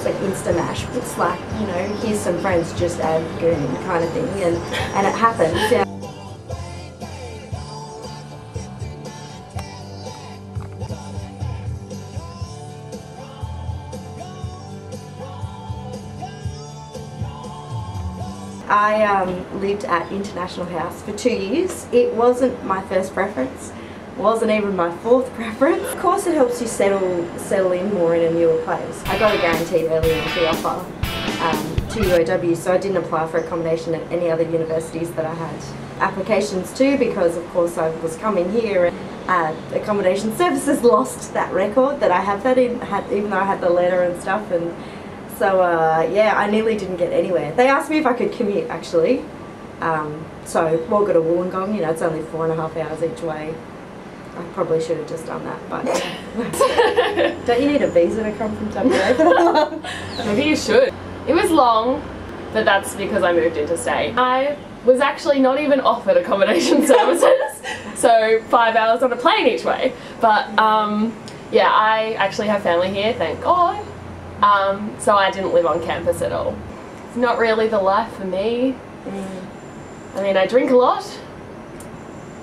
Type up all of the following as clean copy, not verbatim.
it's like Instamash. It's like, you know, here's some friends, just add goon kind of thing, and it happens. Yeah. I lived at International House for 2 years. It wasn't my first preference, wasn't even my fourth preference. Of course it helps you settle in more in a newer place. I got a guaranteed early entry offer to UOW, so I didn't apply for accommodation at any other universities that I had applications to, because of course I was coming here and Accommodation Services lost that record that I have that in, even though I had the letter and stuff. And so yeah, I nearly didn't get anywhere. They asked me if I could commute actually. So we'll go to Wollongong, you know, it's only 4.5 hours each way. I probably should have just done that, but don't you need a visa to come from WA for that long? Maybe you should. It was long, but that's because I moved interstate. I was actually not even offered accommodation services, so 5 hours on a plane each way. But yeah, I actually have family here, thank God. So I didn't live on campus at all. It's not really the life for me. I mean, I drink a lot,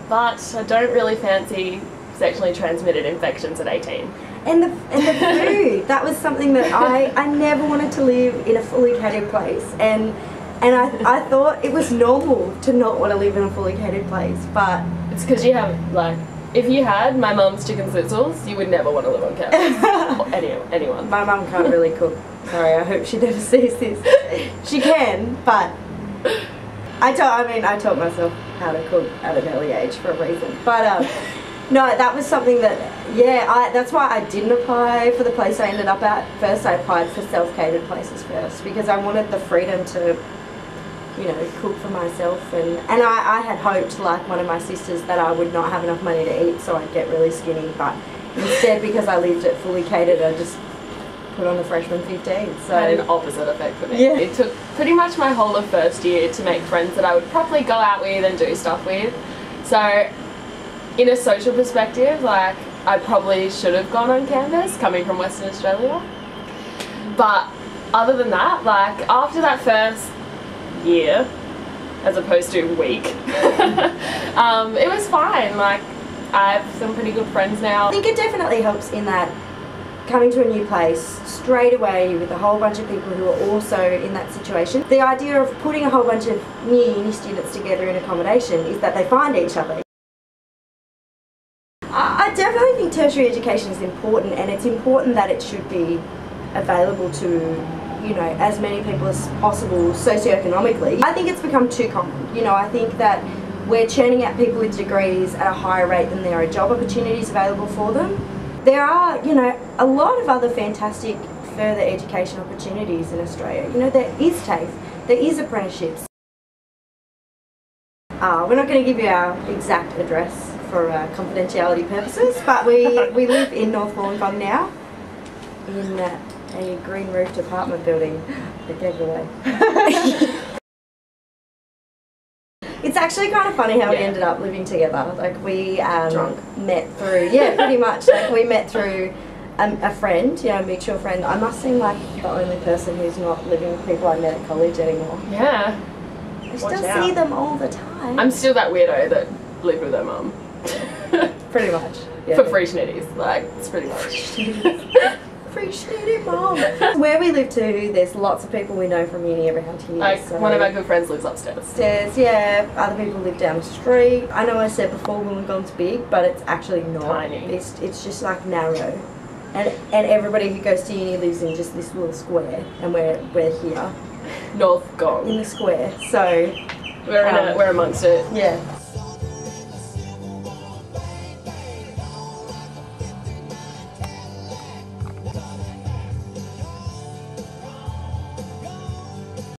but I don't really fancy sexually transmitted infections at 18. And the food, that was something that I never wanted to live in a fully catered place, and I thought it was normal to not want to live in a fully catered place, but it's because you have, like, if you had my mum's chicken sizzles, you would never want to live on campus. Or anyone. My mum can't really cook. Sorry, I hope she never sees this. She can, but I taught myself how to cook at an early age for a reason. But no, that was something that, yeah, that's why I didn't apply for the place I ended up at. First I applied for self-catered places first, because I wanted the freedom to, you know, cook for myself, and I had hoped, like one of my sisters, that I would not have enough money to eat, so I'd get really skinny, but instead, because I lived at fully catered, I just put on the freshman 15, so... Had an opposite effect for me. Yeah. It took pretty much my whole of first year to make friends that I would properly go out with and do stuff with. So, in a social perspective, like, I probably should have gone on campus, coming from Western Australia. But, other than that, like, after that first year, as opposed to week, it was fine. Like, I have some pretty good friends now. I think it definitely helps in that coming to a new place straight away with a whole bunch of people who are also in that situation. The idea of putting a whole bunch of new uni students together in accommodation is that they find each other. I definitely think tertiary education is important, and it's important that it should be available to, you know, as many people as possible socioeconomically. I think it's become too common. You know, I think that we're churning out people with degrees at a higher rate than there are job opportunities available for them. There are, you know, a lot of other fantastic further education opportunities in Australia. You know, there is TAFE, there is apprenticeships. We're not going to give you our exact address for confidentiality purposes, but we live in North Wollongong now, in a green roofed apartment building. It gave it away. It's actually kind of funny how we ended up living together. Like, we met through, yeah, pretty much. Like, we met through a friend, you know, a mutual friend. I must seem like the only person who's not living with people I met at college anymore. Yeah. I still see them all the time. I'm still that weirdo that lived with her mum. Pretty much. Yeah. For free schnitties. Like, it's pretty much. Free schnitty mom. Where we live too, there's lots of people we know from uni around here. Like, so. One of our good friends lives upstairs. Upstairs, yeah. Other people live down the street. I know I said before Wollongong's big, but it's actually not. Tiny. It's just like narrow. And everybody who goes to uni lives in just this little square, and we're here. North Gong. In the square, so... We're amongst it. Yeah.